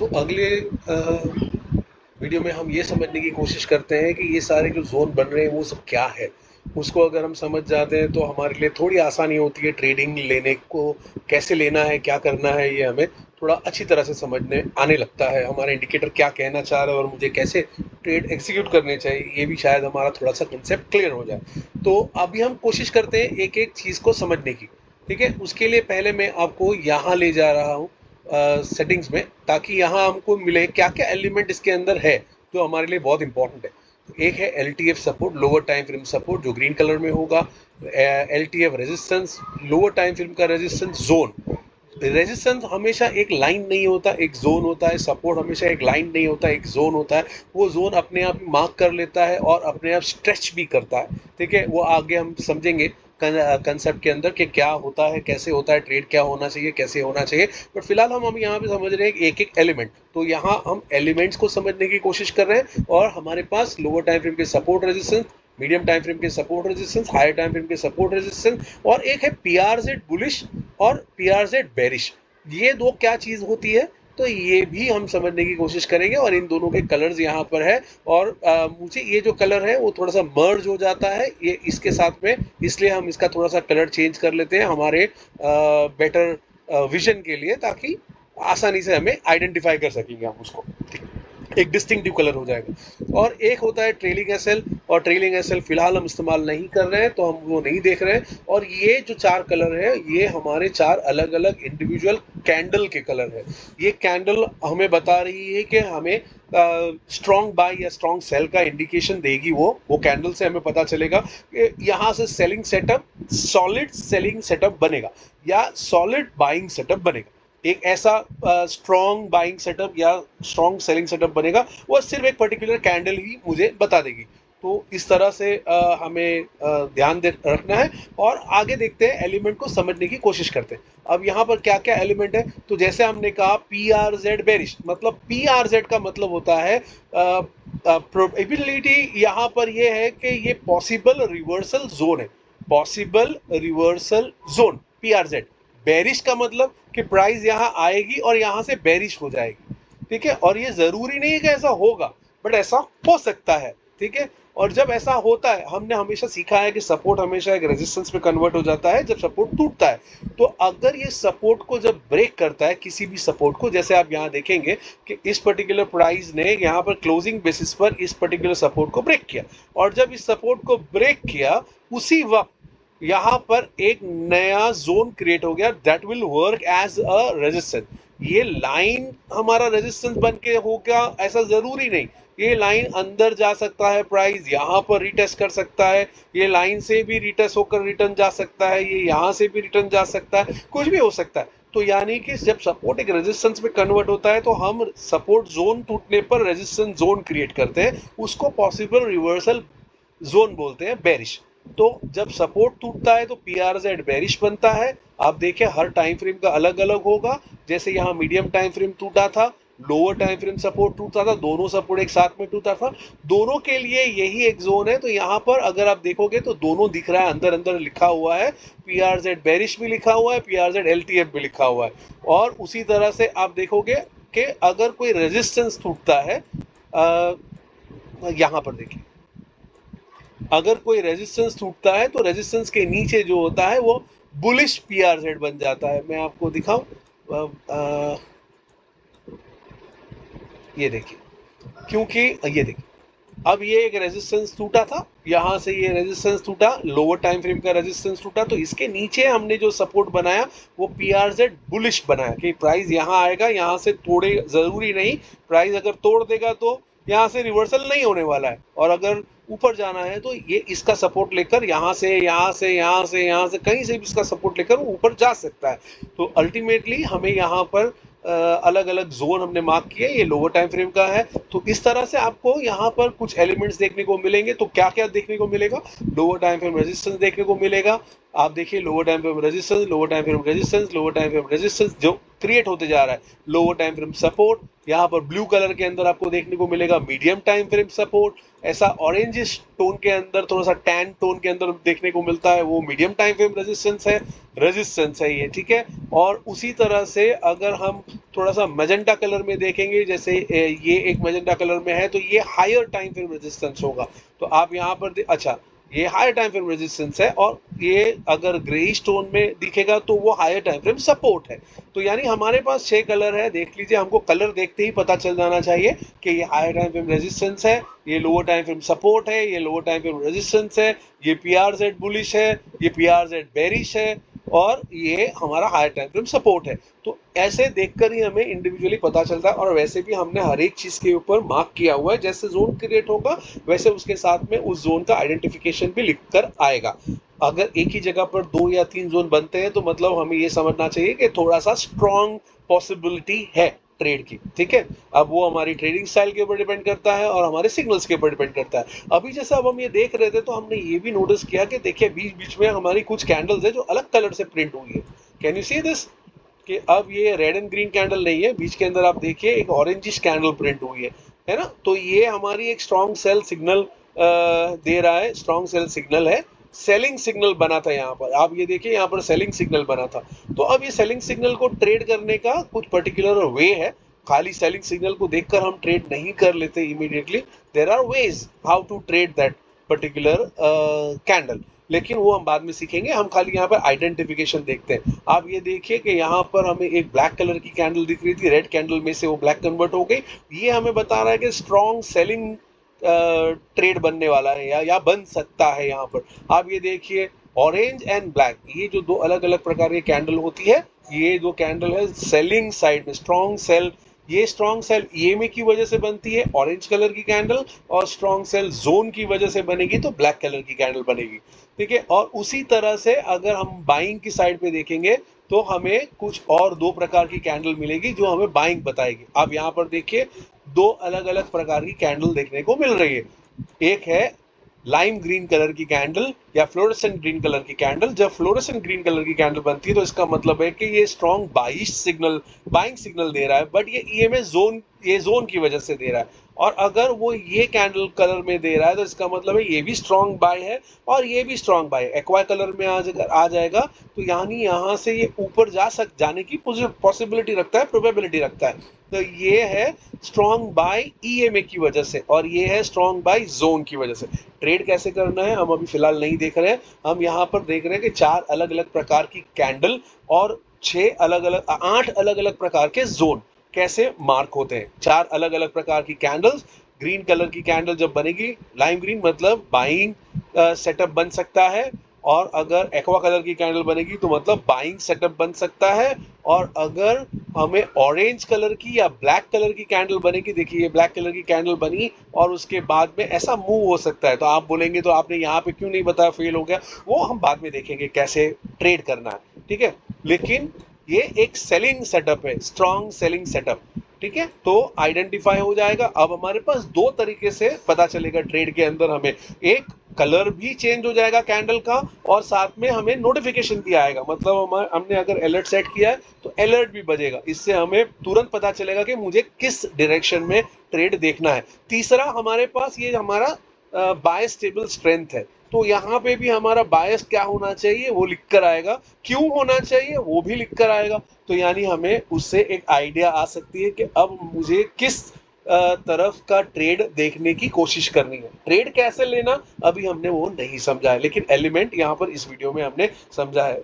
अगले वीडियो में हम ये समझने की कोशिश करते हैं कि ये सारे जो जोन बन रहे हैं वो सब क्या है। उसको अगर हम समझ जाते हैं तो हमारे लिए थोड़ी आसानी होती है ट्रेडिंग लेने को, कैसे लेना है, क्या करना है, ये हमें थोड़ा अच्छी तरह से समझने आने लगता है। हमारा इंडिकेटर क्या कहना चाह रहा है और मुझे कैसे ट्रेड एग्जीक्यूट करने चाहिए, ये भी शायद हमारा थोड़ा सा कंसेप्ट क्लियर हो जाए। तो अभी हम कोशिश करते हैं एक एक चीज़ को समझने की। ठीक है, उसके लिए पहले मैं आपको यहाँ ले जा रहा हूँ सेटिंग्स में, ताकि यहाँ हमको मिले क्या क्या एलिमेंट इसके अंदर है जो हमारे लिए बहुत इंपॉर्टेंट है। तो एक है LTF support, lower time frame support, जो ग्रीन कलर में होगा। LTF resistance, lower time frame का रेजिस्टेंस जोन। रेजिस्टेंस हमेशा एक लाइन नहीं होता, एक जोन होता है। सपोर्ट हमेशा एक लाइन नहीं होता, एक जोन होता है। वो जोन अपने आप मार्क कर लेता है और अपने आप स्ट्रेच भी करता है। ठीक है, वो आगे हम समझेंगे कंसेप्ट के अंदर कि क्या होता है, कैसे होता है, ट्रेड क्या होना चाहिए, कैसे होना चाहिए। बट फिलहाल हम यहाँ पे समझ रहे हैं एक एक एलिमेंट। तो यहाँ हम एलिमेंट्स को समझने की कोशिश कर रहे हैं और हमारे पास लोअर टाइम फ्रेम के support resistance, medium time frame के support resistance, higher time frame के सपोर्ट रेजिस्टेंस, और एक है PRZ बुलिश और PRZ बेरिश। ये दो क्या चीज होती है, तो ये भी हम समझने की कोशिश करेंगे। और इन दोनों के कलर्स यहाँ पर है। और मुझे ये जो कलर है वो थोड़ा सा मर्ज हो जाता है ये इसके साथ में, इसलिए हम इसका थोड़ा सा कलर चेंज कर लेते हैं हमारे बेटर विजन के लिए, ताकि आसानी से हमें आइडेंटिफाई कर सकेंगे हम उसको। एक डिस्टिंक्टिव कलर हो जाएगा। और एक होता है ट्रेलिंग एसएल, और ट्रेलिंग एसएल फिलहाल हम इस्तेमाल नहीं कर रहे हैं, तो हम वो नहीं देख रहे हैं। और ये जो चार कलर है ये हमारे चार अलग अलग इंडिविजुअल कैंडल के कलर है। ये कैंडल हमें बता रही है कि हमें स्ट्रॉन्ग बाय या स्ट्रॉन्ग सेल का इंडिकेशन देगी। वो कैंडल से हमें पता चलेगा कि यहाँ से selling setup, solid selling setup बनेगा या सॉलिड बाइंग सेटअप बनेगा। एक ऐसा स्ट्रॉन्ग बाइंग सेटअप या स्ट्रॉन्ग सेलिंग सेटअप बनेगा, वो सिर्फ एक पर्टिकुलर कैंडल ही मुझे बता देगी। तो इस तरह से हमें ध्यान रखना है। और आगे देखते हैं, एलिमेंट को समझने की कोशिश करते हैं। अब यहाँ पर क्या क्या एलिमेंट है, तो जैसे हमने कहा PRZ बेरिश, मतलब PRZ का मतलब होता है प्रोबेबिलिटी। यहाँ पर ये है कि ये पॉसिबल रिवर्सल जोन है, possible reversal zone PRZ। Bearish का मतलब कि प्राइस यहाँ आएगी और यहाँ से बेरिश हो जाएगी। ठीक है, और ये जरूरी नहीं है कि ऐसा होगा, बट ऐसा हो सकता है। ठीक है, और जब ऐसा होता है, हमने हमेशा सीखा है कि सपोर्ट हमेशा एक रेजिस्टेंस में कन्वर्ट हो जाता है जब सपोर्ट टूटता है। तो अगर ये सपोर्ट को जब ब्रेक करता है, किसी भी सपोर्ट को, जैसे आप यहाँ देखेंगे कि इस पर्टिकुलर प्राइस ने यहाँ पर क्लोजिंग बेसिस पर इस पर्टिकुलर सपोर्ट को ब्रेक किया, और जब इस सपोर्ट को ब्रेक किया उसी वक्त यहाँ पर एक नया जोन क्रिएट हो गया, that will work as a resistance. ये लाइन हमारा रेजिस्टेंस बन के होगा ऐसा जरूरी नहीं। ये लाइन अंदर जा सकता है, प्राइस यहाँ पर रिटेस्ट कर सकता है, ये लाइन से भी रिटेस्ट होकर रिटर्न जा सकता है, ये यहाँ से भी रिटर्न जा सकता है, कुछ भी हो सकता है। तो यानी कि जब सपोर्ट एक रेजिस्टेंस में कन्वर्ट होता है तो हम सपोर्ट जोन टूटने पर रेजिस्टेंस जोन क्रिएट करते हैं, उसको पॉसिबल रिवर्सल जोन बोलते हैं, बेरिश। तो जब सपोर्ट टूटता है तो PRZ बेरिश बनता है। आप देखिए हर टाइम फ्रेम का अलग अलग होगा। जैसे यहाँ मीडियम टाइम फ्रेम टूटा था, लोअर टाइम फ्रेम सपोर्ट टूटा था, दोनों सपोर्ट एक साथ में टूटा था, दोनों के लिए यही एक जोन है। तो यहाँ पर अगर आप देखोगे तो दोनों दिख रहा है, अंदर अंदर लिखा हुआ है PRZ बेरिश भी लिखा हुआ है, PRZ LTF भी लिखा हुआ है। और उसी तरह से आप देखोगे कि अगर कोई रेजिस्टेंस टूटता है, यहाँ पर देखिए, अगर कोई रेजिस्टेंस टूटता है तो रेजिस्टेंस के नीचे जो होता है वो बुलिश PRZ बन जाता है। मैं आपको दिखाऊं, ये देखिए, क्योंकि ये देखिए, अब ये एक रेजिस्टेंस टूटा था, यहाँ से ये रेजिस्टेंस टूटा, लोअर टाइम फ्रेम का रेजिस्टेंस टूटा, तो इसके नीचे हमने जो सपोर्ट बनाया वो PRZ बुलिश बनाया कि प्राइस यहाँ आएगा, यहाँ से तोड़े, जरूरी नहीं, प्राइस अगर तोड़ देगा तो यहाँ से रिवर्सल नहीं होने वाला है, और अगर ऊपर जाना है तो ये इसका सपोर्ट लेकर यहाँ से यहाँ से यहाँ से यहाँ से कहीं से भी इसका सपोर्ट लेकर वो ऊपर जा सकता है। तो अल्टीमेटली हमें यहाँ पर अलग अलग जोन हमने मार्क किए, ये लोअर टाइम फ्रेम का है। तो इस तरह से आपको यहाँ पर कुछ एलिमेंट्स देखने को मिलेंगे। तो क्या क्या देखने को मिलेगा, लोअर टाइम फ्रेम रेजिस्टेंस देखने को मिलेगा। आप देखिए lower time frame resistance, lower time frame resistance, lower time frame resistance जो क्रिएट होते जा रहा है, लोअर टाइम फ्रेम सपोर्ट, यहाँ पर ब्लू कलर के अंदर आपको देखने को मिलेगा मीडियम टाइम फ्रेम सपोर्ट, ऐसा ऑरेंजिश टोन के अंदर, थोड़ा सा टैन टोन के अंदर देखने को मिलता है, वो मीडियम टाइम फ्रेम रेजिस्टेंस है ये, ठीक है। और उसी तरह से अगर हम थोड़ा सा मैजेंटा कलर में देखेंगे, जैसे ये एक मैजेंटा कलर में है तो ये हायर टाइम फ्रेम रेजिस्टेंस होगा। तो आप यहाँ पर अच्छा ये हायर टाइम फ्रेम रेजिस्टेंस है, और ये अगर ग्रे स्टोन में दिखेगा तो वो हायर टाइम फ्रेम सपोर्ट है। तो यानी हमारे पास 6 कलर है, देख लीजिए, हमको कलर देखते ही पता चल जाना चाहिए कि ये हायर टाइम फ्रेम रेजिस्टेंस है, ये लोअर टाइम फ्रेम सपोर्ट है, ये लोअर टाइम फ्रेम रेजिस्टेंस है, ये PRZ बुलिश है, ये PRZ बेरिश है, और ये हमारा हायर टाइम फ्रेम सपोर्ट है। तो ऐसे देखकर ही हमें इंडिविजुअली पता चलता है, और वैसे भी हमने हर एक चीज के ऊपर मार्क किया हुआ है, जैसे जोन क्रिएट होगा वैसे उसके साथ में उस जोन का आइडेंटिफिकेशन भी लिखकर आएगा। अगर एक ही जगह पर 2 या 3 जोन बनते हैं तो मतलब हमें ये समझना चाहिए कि थोड़ा सा स्ट्रॉन्ग पॉसिबिलिटी है ट्रेड की, ठीक है। अब वो हमारी ट्रेडिंग स्टाइल के ऊपर डिपेंड करता है और हमारे सिग्नल्स के ऊपर डिपेंड करता है। अभी जैसे अब हम ये देख रहे थे तो हमने ये भी नोटिस किया कि देखिए बीच बीच में हमारी कुछ कैंडल्स है जो अलग कलर से प्रिंट हुई है। कैन यू सी दिस, कि अब ये रेड एंड ग्रीन कैंडल नहीं है, बीच के अंदर आप देखिए एक ऑरेंजिश कैंडल प्रिंट हुई है ना। तो ये हमारी एक स्ट्रॉन्ग सेल सिग्नल दे रहा है, स्ट्रॉन्ग सेल सिग्नल है, सेलिंग सिग्नल बना था यहाँ पर, आप ये देखिए यहाँ पर सेलिंग सिग्नल बना था। तो अब ये सेलिंग सिग्नल को ट्रेड करने का कुछ पर्टिकुलर वे है, खाली सेलिंग सिग्नल को देखकर हम ट्रेड नहीं कर लेते immediately. There are ways how to trade that particular candle, लेकिन वो हम बाद में सीखेंगे। हम खाली यहाँ पर आइडेंटिफिकेशन देखते हैं। आप ये देखिए कि यहाँ पर हमें एक ब्लैक कलर की कैंडल दिख रही थी, रेड कैंडल में से वो ब्लैक कन्वर्ट हो गई। ये हमें बता रहा है कि स्ट्रॉन्ग सेलिंग ट्रेड बनने वाला है या बन सकता है। यहाँ पर आप ये देखिए ऑरेंज एंड ब्लैक, ये जो दो अलग अलग प्रकार की कैंडल होती है, ये दो कैंडल है सेलिंग साइड में, स्ट्रॉन्ग सेल। ये स्ट्रॉन्ग सेल EMA की वजह से बनती है ऑरेंज कलर की कैंडल, और स्ट्रॉन्ग सेल जोन की वजह से बनेगी तो ब्लैक कलर की कैंडल बनेगी, ठीक है। और उसी तरह से अगर हम बाइंग की साइड पे देखेंगे तो हमें कुछ और दो प्रकार की कैंडल मिलेगी जो हमें बाइंग बताएगी। आप यहाँ पर देखिए दो अलग अलग प्रकार की कैंडल देखने को मिल रही है। एक है लाइम ग्रीन कलर की कैंडल या फ्लोरेसेंट ग्रीन कलर की कैंडल। जब फ्लोरेसेंट ग्रीन कलर की कैंडल बनती है तो इसका मतलब है कि ये स्ट्रॉन्ग बाइंग सिग्नल दे रहा है, बट ये EMA जोन की वजह से दे रहा है। और अगर वो ये कैंडल कलर में दे रहा है तो इसका मतलब है ये भी स्ट्रॉन्ग बाय है और ये भी स्ट्रॉन्ग बाय है। एक्वा कलर में आ जाएगा तो यानी यहाँ से ये ऊपर जाने की पॉसिबिलिटी रखता है, प्रोबेबिलिटी रखता है। तो ये है स्ट्रॉन्ग बाय EMA की वजह से, और ये है स्ट्रॉन्ग बाय जोन की वजह से। ट्रेड कैसे करना है हम अभी फिलहाल नहीं देख रहे हैं, हम यहाँ पर देख रहे हैं कि 4 अलग अलग प्रकार की कैंडल और 8 अलग अलग प्रकार के जोन कैसे मार्क होते हैं। 4 अलग अलग प्रकार की कैंडल्स, ग्रीन कलर की कैंडल जब बनेगी, लाइम ग्रीन मतलब बाइंग सेटअप बन सकता है, और अगर एक्वा कलर की कैंडल बनेगी तो मतलब बाइंग सेटअप बन सकता है। और अगर हमें ऑरेंज कलर की या ब्लैक कलर की कैंडल बनेगी, देखिए ये ब्लैक कलर की कैंडल बनी और उसके बाद में ऐसा मूव हो सकता है, तो आप बोलेंगे तो आपने यहाँ पे क्यों नहीं बताया, फेल हो गया। वो हम बाद में देखेंगे कैसे ट्रेड करना है, ठीक है। लेकिन ये एक सेलिंग सेटअप है, स्ट्रॉन्ग सेलिंग सेटअप, ठीक है। तो आइडेंटिफाई हो जाएगा। अब हमारे पास दो तरीके से पता चलेगा ट्रेड के अंदर, हमें एक कलर भी चेंज हो जाएगा कैंडल का, और साथ में हमें नोटिफिकेशन भी आएगा, मतलब हमने अगर अलर्ट सेट किया है तो अलर्ट भी बजेगा। इससे हमें तुरंत पता चलेगा कि मुझे किस डायरेक्शन में ट्रेड देखना है। तीसरा हमारे पास ये हमारा बायस टेबल स्ट्रेंथ है, तो यहाँ पे भी हमारा बायस क्या होना चाहिए वो लिख कर आएगा, क्यों होना चाहिए वो भी लिख कर आएगा। तो यानी हमें उससे एक आइडिया आ सकती है कि अब मुझे किस तरफ का ट्रेड देखने की कोशिश करनी है। ट्रेड कैसे लेना अभी हमने वो नहीं समझा है, लेकिन एलिमेंट यहाँ पर इस वीडियो में हमने समझा है।